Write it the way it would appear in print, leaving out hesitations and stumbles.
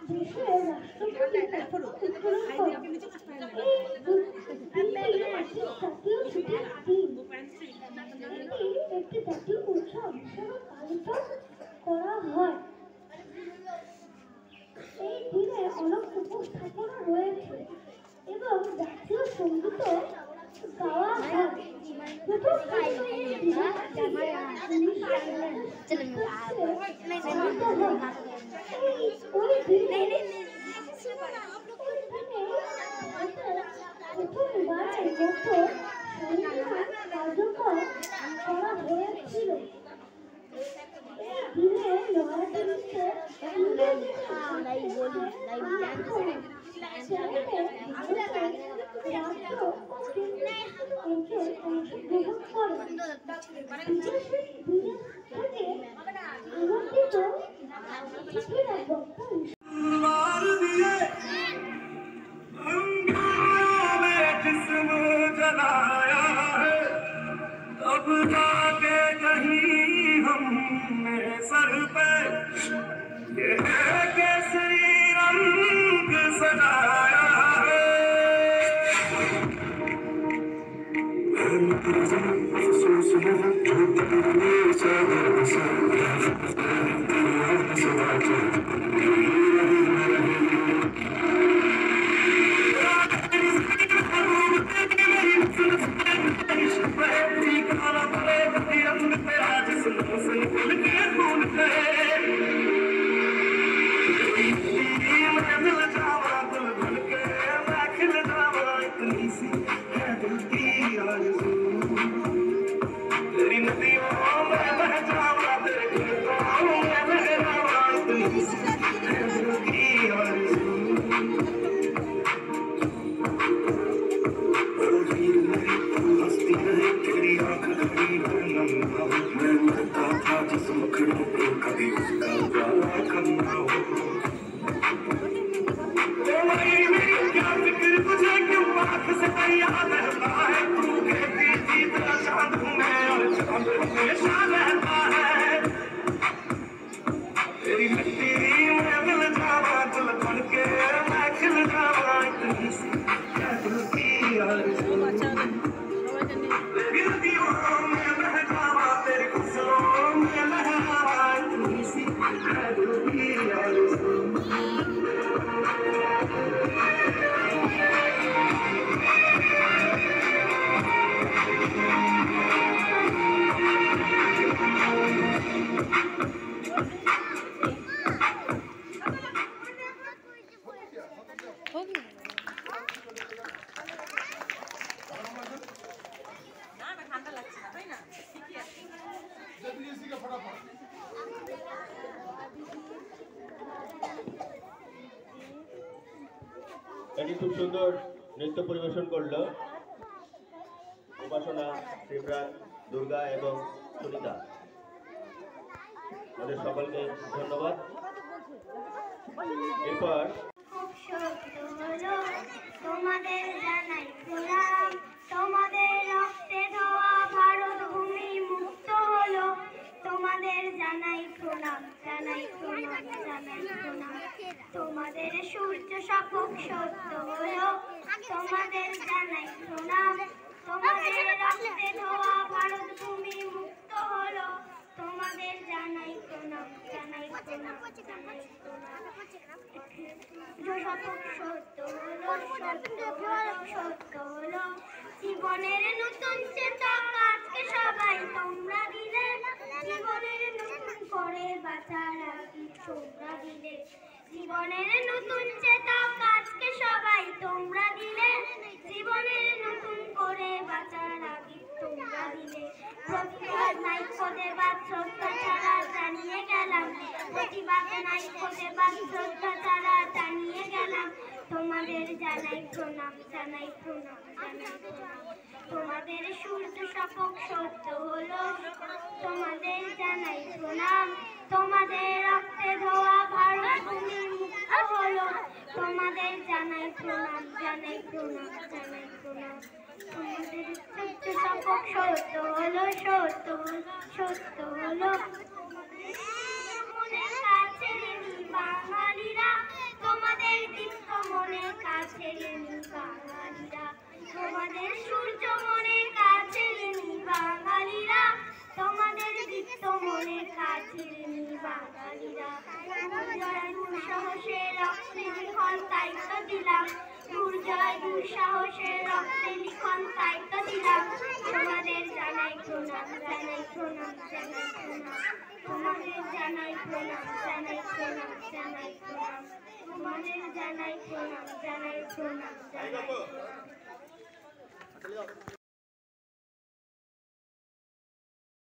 দেশের রাষ্ট্রপতি জাতীয় ছুটির দিন একটি জাতীয় উৎসব হিসেবে পালিত করা হয়। এই দিনে অনেক উপস্থাপনা রয়েছে এবং জাতীয় সঙ্গীত গাওয়া হয়। কার্যক্রম করা হয়েছিল। দিনে নয়াদিল্লিতে अब जाके कहीं हमने सर पे ये केसरी रंग सजाया है। এটি খুব সুন্দর নৃত্য পরিবেশন করলো উপাসনা, শিবরাজ, দুর্গা এবং সুনিতা। ওদের সকলকে ধন্যবাদ। এরপর তোমাদের জানাই প্রণাম, তোমাদের রক্তে ধোয়া ভারত ভূমি মুক্ত হলো। তোমাদের জানাই প্রণাম, জানাই প্রণাম, জানাই প্রণাম। তোমাদের সূর্য শাপক সত্য হলো। তোমাদের জানাই প্রণাম, তোমাদের রক্তে ধোয়া ভারত ভূমি মুক্ত হলো। তোমাদের জানাই প্রণাম, জানাই প্রণাম, জানাই প্রণাম। শাপক সত্য হলো, সত্য হলো, সত্য হলো। জীবনের নতুন চেতনা আজকে সবাই তোমরা দিলে। জীবনের নতুন করে বাঁচার আগে তোমরা দিলে। জীবনের নতুন চেতনা আজকে সবাই তোমরা দিলে। জীবনের নতুন করে বাঁচার আগে তোমরা দিলে। প্রতিবাদ নাই প্রতিবাদ শ্রদ্ধা ছাড়া জানিয়ে গেলাম। প্রতিবাদ নাই প্রতিবাদ শ্রদ্ধা ছাড়া জানিয়ে গেলাম। তোমাদের জানাই প্রণাম, জানাই প্রণাম, জানাই প্রণাম। তোমাদের সূর্য শাপক সত্য হলো। তোমাদের জানাই প্রণাম, তোমাদের রক্তে ধোয়া ভারত ভূমি মুক্ত হলো। তোমাদের জানাই প্রণাম, জানাই প্রণাম, জানাই প্রণাম। তোমাদের সূর্য শাপক সত্য হলো, সত্য হলো, সত্য হলো। সাহসে রক্তে লিখন তাই তো দিলাম দুর্জয় দুঃসাহসে রক্তে লিখন তাই তো দিলাম তোমাদের জানাই প্রণাম জানাই প্রণাম জানাই প্রণাম তোমাদের জানাই প্রণাম জানাই প্রণাম জানাই প্রণাম তোমাদের জানাই প্রণাম জানাই প্রণাম জানাই প্রণাম